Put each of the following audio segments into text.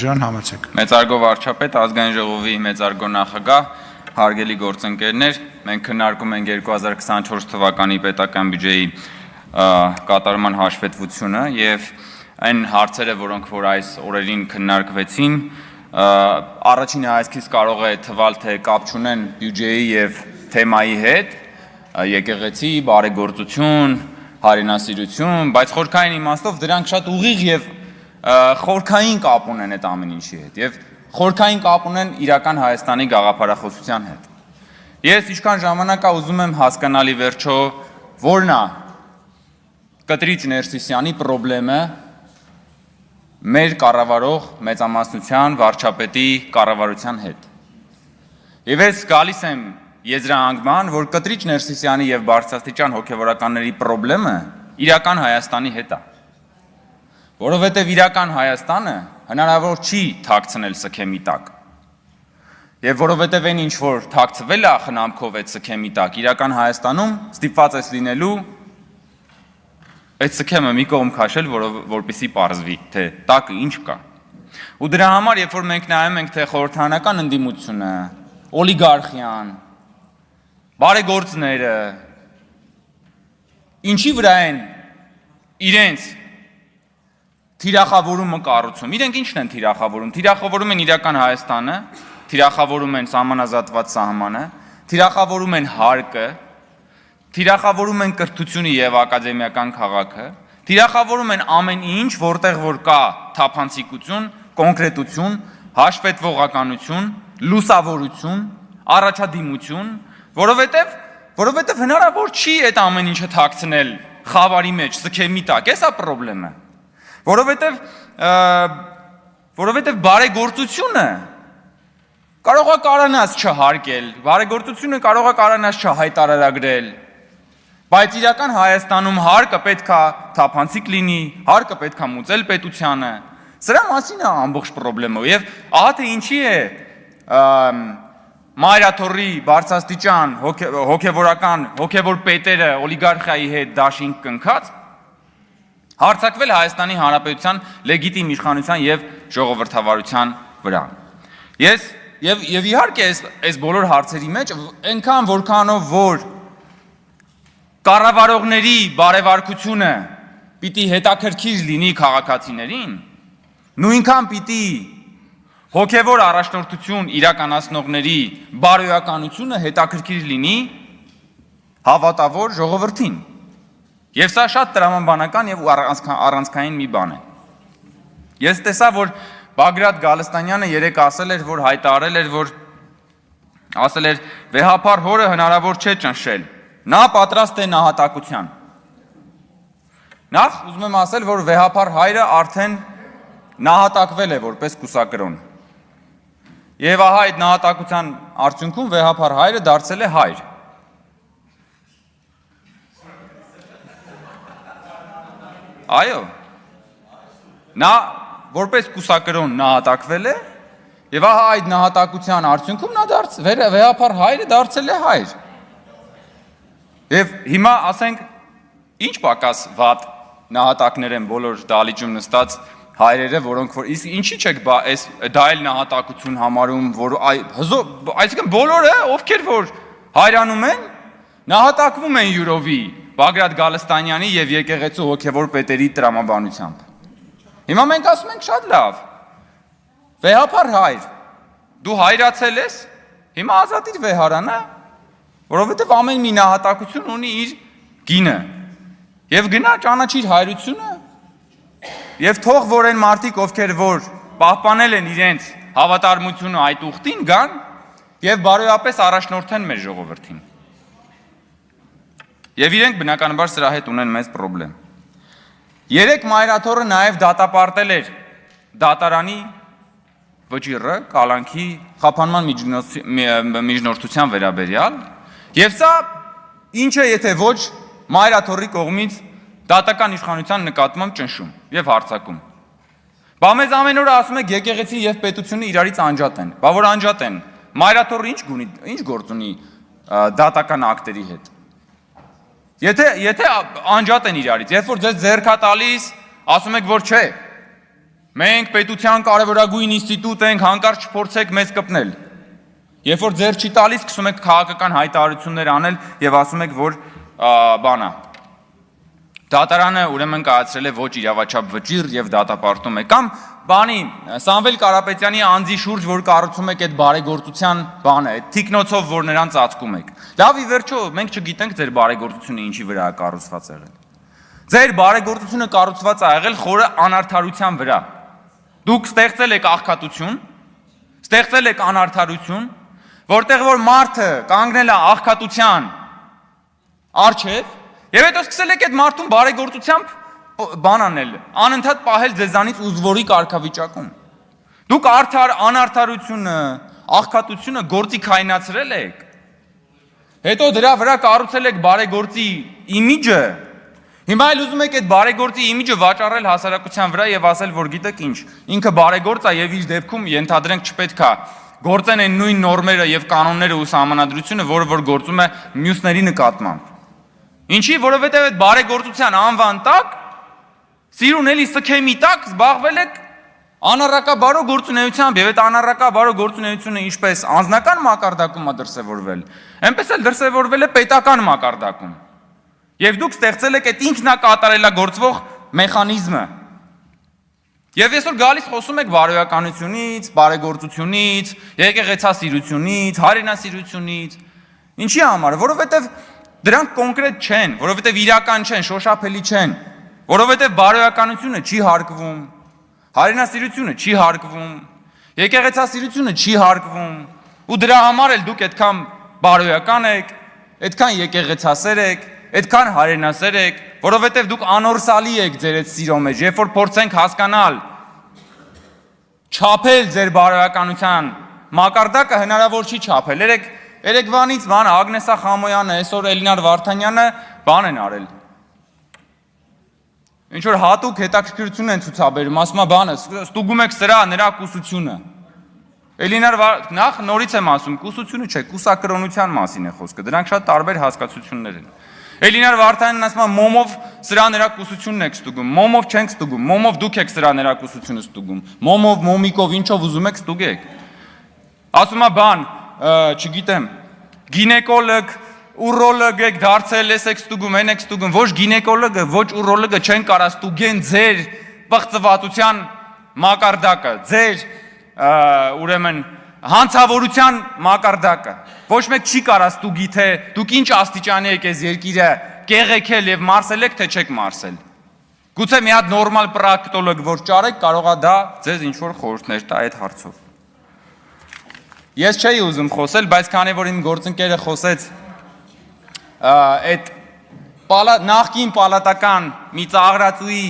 ջան, համեցեք։ Մեծարգո վարչապետ, ազգային ժողովի մեծարգո նախագահ, հարգելի գործընկերներ, մենք քննարկում ենք 2024 թվականի պետական բյուջեի կատարման հաշվետվությունը եւ այն հարցերը, որոնք որ այս օրերին քննարկվեցին, առաջին հայացքից կարող է թվալ, թե կապ չունեն բյուջեի եւ թեմայի հետ, եկեղեցի, բարեգործություն, հայրենասիրություն, բայց խորքային իմաստով դրանք շատ ուղիղ եւ խորքային կապ ունեն այդ ամեն ինչի հետ եւ խորքային կապ ունեն իրական Հայաստանի գաղափարախոսության հետ։ Ես ինչքան ժամանակ է ուզում եմ հասկանալի վերջո որն է Կտրիչ Ներսիսյանի խնդրեմը մեր կառավարող մեծամասնության վարչապետի կառավարության հետ։ Եվ ես գալիս եմ եզրահանգման, որ Կտրիչ Ներսիսյանի եւ բարձրաստիճան հոգեվորականների խնդրեմը իրական Հայաստանի հետ է։ Որովհետև իրական Հայաստանը հնարավոր չի թաքցնել սքեմի տակ։ Եվ որովհետև այն ինչ որ թաքցվել է խնամքով այդ սքեմի տակ, իրական Հայաստանում ստիպված ես լինելու այդ սքեմը մի կողմ քաշել, որպեսզի պարզվի, թե տակը ինչ կա։ Ու դրա համար, երբ որ մենք նայում ենք թե խորհրդարանական ընդդիմությունը, օլիգարխիան, բարեգործները, ինչի վրա են իրենց թիրախավորումը կառուցում։ Իրենք ինչն են թիրախավորում։ Թիրախավորում են իրական Հայաստանը, թիրախավորում են սահմանազատված սահմանը, թիրախավորում են հարկը, թիրախավորում են կրթությունը եւ ակադեմիական քաղաքը, թիրախավորում են ամեն ինչ, որտեղ որ կա թափանցիկություն, կոնկրետություն, հաշվետվողականություն, լուսավորություն, առաջադիմություն, որովհետեւ հնարավոր չի այդ ամեն ինչը թաքցնել խավարի մեջ, սքեմի տակ։ Էսա խնդրեմը։ Որովհետև բարեգործությունը կարող է կարանած չհարկել, բարեգործությունը կարող է կարանած չհայտարարագրել, բայց իրական Հայաստանում հարկը պետք է թափանցիկ լինի, հարկը պետք է մուծել պետությանը։ Սրա մասին է ամբողջ խնդրեմը եւ ահա թե ինչի է Մայրաթորի բարձրաստիճան հոգևոր պետերը օլիգարխիայի հետ դաշինք կնքած հարձակվել Հայաստանի Հանրապետության լեգիտիմ իշխանության եւ ժողովրդավարության վրա։ Եվ իհարկե այս բոլոր հարցերի մեջ այնքան որքանով որ կառավարողների բարեվարկությունը պիտի հետաքրքիր լինի քաղաքացիներին, նույնքան պիտի հոգևոր առաջնորդություն իրականացնողների բարոյականությունը հետաքրքիր լինի հավատավոր ժողովրդին։ Եվ սա շատ տրամաբանական եւ առանցքային մի բան է։ Ես տեսա, որ Բագրատ Գալստանյանը երեք ասել էր, որ հայտարարել էր, որ ասել էր վեհապար հորը հնարավոր չէ ճնշել։ Նա պատրաստ է նահատակության։ Նախ ուզում եմ ասել, որ վեհապար հայրը արդեն նահատակվել է որպես կուսակրոն։ Եվ ահա այդ նահատակության արդյունքում վեհապար հայրը դարձել է հայր։ Այո, նա որպես կուսակրոն նահատակվել է եւ ահա այդ նահատակության արդյունքում նա վեհապար հայրը դարձել է հայր։ Եվ հիմա ասենք ինչ պակաս վատ նահատակներ են բոլոր դահլիճում նստած հայրերը, որոնք որ իսկ ինչի՞ չեք դա էլ նահատակություն համարում, որ այսինքն բոլորը ովքեր որ հայրանում են, նահատակվում են յուրովի Բագրատ Գալստանյանի եւ եկեղեցու հոգևոր պետերի տրամաբանությամբ։ Հիմա մենք ասում ենք շատ լավ։ Վեհապար հայր, դու հայրացել ես, հիմա ազատիր վեհարանը, որովհետեւ ամեն մի նահատակություն ունի իր գինը։ Եվ գնա ճանաչիր հայրությունը, եւ թող որ այն մարդիկ, ովքեր որ պահպանել են իրենց հավատարմությունը այդ ուխտին, գան եւ բարոյապես առաջնորդեն մեր ժողովրդին։ Եվ իրենք բնականաբար սրա հետ ունեն մեծ խնդրեմ։ Երեք Մայրաթորը նաև դատապարտել էր դատարանի վճիռը կալանքի խափանման միջնորդության վերաբերյալ, եւ սա ինչ է եթե ոչ Մայրաթորի կողմից դատական իշխանության նկատմամբ ճնշում եւ հարձակում։ Բա մեզ ամեն օր ասում եք եկեղեցի եւ պետությունը իրարից անջատ են։ Բա որ անջատ են, Մայրաթորը ինչ գործ ունի դատական ակտերի հետ։ Եթե անջատ են իրարից, երբ որ ձեզ ձեռք է տալիս, ասում եք որ չէ։ Մենք պետության կարևորագույն ինստիտուտ ենք, հանկարծ չփորձեք մեզ կպնել։ Երբ որ ձեռ չի տալիս, սկսում եք քաղաքական հայտարարություններ անել եւ ասում եք, որ բանա։ Դատարանը ուրեմն կայացրել է ոչ իրավաչափ վճիռ եւ դատապարտում է կամ բանի Սամվել Կարապետյանի անձի շուրջ, որ կառուցում եք այդ բարեգործության բանը, այդ թիկնոցով, որ նրան ծածկում եք։ Լավ ի վերջո, մենք չգիտենք ձեր բարեգործությունը ինչի վրա է կառուցված եղել։ Ձեր բարեգործությունը կառուցված է եղել խորը անարդարության վրա։ Դուք ստեղծել եք աղքատություն, ստեղծել եք անարդարություն, որտեղ որ մարդը կանգնել է աղքատության առջև, եւ հետո սկսել եք այդ մարդուն բարեգործությամբ բան անել, անընդհատ պահել ձեզանից ուզվորի կարգավիճակում։ Դուք անարդարությունը, աղքատությունը գործիքայնացրել եք։ Հետո դրա վրա կառուցել եք բարեգործի իմիջը։ Հիմա էլ ուզում եք այդ բարեգործի իմիջը վաճառել հասարակության վրա եւ ասել, որ գիտեք ինչ, ինքը բարեգործ է եւ իր դեպքում ենթադրենք չպետք է գործեն այն նույն նորմերը եւ կանոնները ու սահմանադրությունը, որը որ գործում է մյուսների նկատմամբ։ Ինչի, որովհետեւ այդ բարեգործության անվան տակ սիրուն էլի սքեմի տակ զբաղվել եք անառակաբարո գործունեությամբ եւ այդ անառակաբարո գործունեությունը ինչպես անձնական մակարդակում է դրսեւորվել, այնպես էլ դրսեւորվել է պետական մակարդակում։ Եվ դուք ստեղծել եք այդ ինքնակատարելագործվող մեխանիզմը։ Եվ այսօր գալիս խոսում եք բարոյականությունից, բարեգործությունից, եկեղեցասիրությունից, հայրենասիրությունից։ Ինչի համար, որովհետև դրանք կոնկրետ չեն, որովհետև իրական չեն, շոշափելի չեն, որովհետև բարոյականությունը չի հարկվում, հայրենասիրությունը չի հարկվում, եկեղեցասիրությունը չի հարկվում, ու դրա համար էլ դուք այդքան բարոյական եք, այդքան եկեղեցասեր եք, այդքան հայրենասեր եք, որովհետև դուք անորսալի եք ձեր այդ սիրո մեջ, երբ որ փորձենք հասկանալ, չափել ձեր բարոյականության մակարդակը հնարավոր չի չափել։ Երեկվանից բանը Ագնեսա Խամոյանը, այսօր Էլինար Վարդանյանը բան են արել։ Ինչ որ հատուկ հետաքրքրություն են ցուցաբերում, ասում է բանը, ստուգում եք սրա նրա կուսությունը։ Էլինար նախ նորից եմ ասում, կուսությունը չէ, կուսակրոնության մասին է խոսքը, դրանք շատ տարբեր հասկացություններ են։ Էլինար Վարդանյանն ասում է մոմով սրա նրա կուսությունն եք ստուգում, մոմով չենք ստուգում, մոմով դուք եք սրա նրա կուսությունը ստուգում, մոմով, մոմիկով, ինչով ուզում եք ստուգեք։ Ասում է բան, չգիտեմ, գինեկոլոգ, ուրոլոգ եք դարձել, ես եք ստուգում, են եք ստուգում, ոչ գինեկոլոգը, ոչ ուրոլոգը չեն կարա ստուգեն ձեր պղծվածության մակարդակը, ձեր ուրեմն հանցավորության մակարդակը։ Ոչ մեկ չի կարա ստուգի, թե դուք ինչ աստիճանի եք այս երկիրը կեղեքել եւ մարսել եք, թե չեք մարսել։ Գուցե մի հատ նորմալ պրակտոլոգ որ ճարեք, կարողա դա ձեզ ինչ որ խորհուրդներ տա այդ հարցով։ Ես չէի ուզում խոսել, բայց քանի որ իմ գործընկերը խոսեց այդ նախկին պալատական մի ծաղրացուի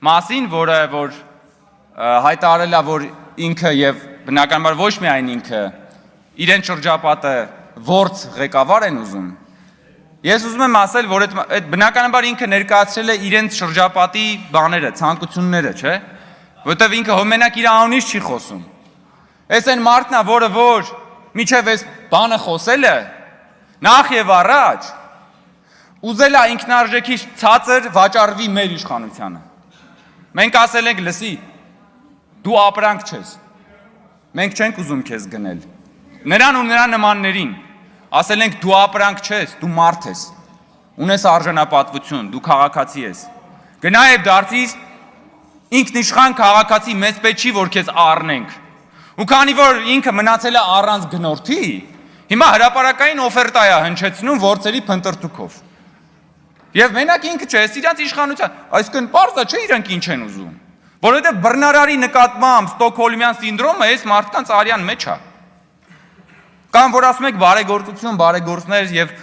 մասին, որը որ հայտարարել է, որ ինքը եւ բնականաբար ոչ միայն ինքը իրեն շրջապատը ворց ղեկավար են ուզում։ Ես ուզում եմ ասել, որ այդ բնականաբար ինքը ներկայացրել է իրենց շրջապատի բաները, ցանկությունները, չէ՞։ Որտեվ ինքը հոմենակ իր անունից չի խոսում։ Այս այն մարդն է, որը որ միջև այս բանը խոսել է, նախ եւ առաջ ուզել է ինքնարժեքի ցածր վաճառվի մեր իշխանությանը։ Մենք ասել ենք, լսի, դու ապրանք չես։ Մենք չենք ուզում քեզ գնել։ Նրան ու նրա նմաններին ասել ենք դու ապրանք չես, դու մարդ ես։ Ունես արժանապատվություն, դու քաղաքացի ես։ Գնա եւ դարձիր ինքնիշխան քաղաքացի, մեզ պետք չի որ քեզ առնենք։ Ու քանի որ ինքը մնացել է առանց գնորդի, հիմա հրապարակային օֆերտա է հնչեցնում ворցերի փնտրտուքով։ Եվ մենակ ինքը չէ, իրանց իշխանության, այսինքն պարզ է, չէ իրանք ինչ են ուզում։ Որովհետև բռնարարի նկատմամբ Ստոկհոլմյան սինդրոմը այս մարդկանց արյան մեջ է։ Կամ որ ասում եք բարեգործություն, բարեգործներ եւ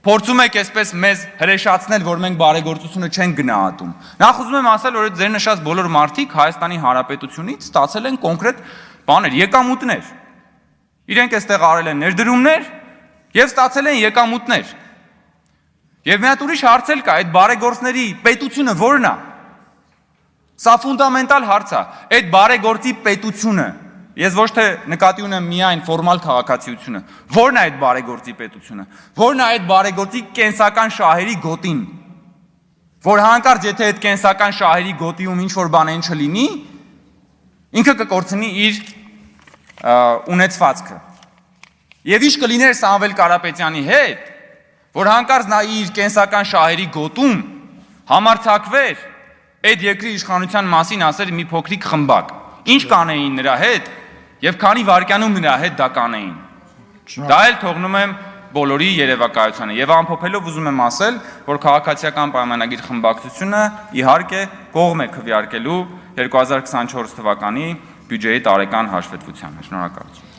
փորձում եք այսպես մեզ հրեշացնել, որ մենք բարեգործությունը չենք գնահատում։ Նախ ուզում եմ ասել, որ ձեր նշած բոլոր մարդիկ Հայաստանի Հանրապետությունից ստացել են կոնկրետ բաներ, եկամուտներ։ Իրենք այստեղ արել են ներդրումներ եւ ստացել են եկամուտներ։ Եվ մի հատ ուրիշ հարց էլ կա, այդ բարեգործների պետությունը ո՞րն է։ Սա ֆունդամենտալ հարց է։ Այդ բարեգործի պետությունը, ես ոչ թե նկատի ունեմ միայն ֆորմալ քաղաքացիությունը, ո՞րն է այդ բարեգործի պետությունը, ո՞րն է այդ բարեգործի կենսական շահերի գոտին։ որ հանկարծ եթե այդ կենսական շահերի գոտիում ինչ որ բան չլինի, ինքը կկորցնի իր ունեցվածքը։ Եվ ինչ կլիներ Սամվել Կարապետյանի հետ, որ հանկարծ նա իր կենսական շահերի գոտում համարձակվեր այդ երկրի իշխանության մասին ասել մի փոքրիկ խմբակ։ Ինչ կանեին նրա հետ եւ քանի վայրկյանում նրա հետ դա կանեին։ Դա էլ թողնում եմ բոլորի երևակայությանը եւ ամփոփելով ուզում եմ ասել, որ քաղաքացիական պայմանագիր խմբակցությունը իհարկե կողմ է քվեարկելու 2024 թվականի բյուջեի տարեկան հաշվետվությանը։ Շնորհակալություն։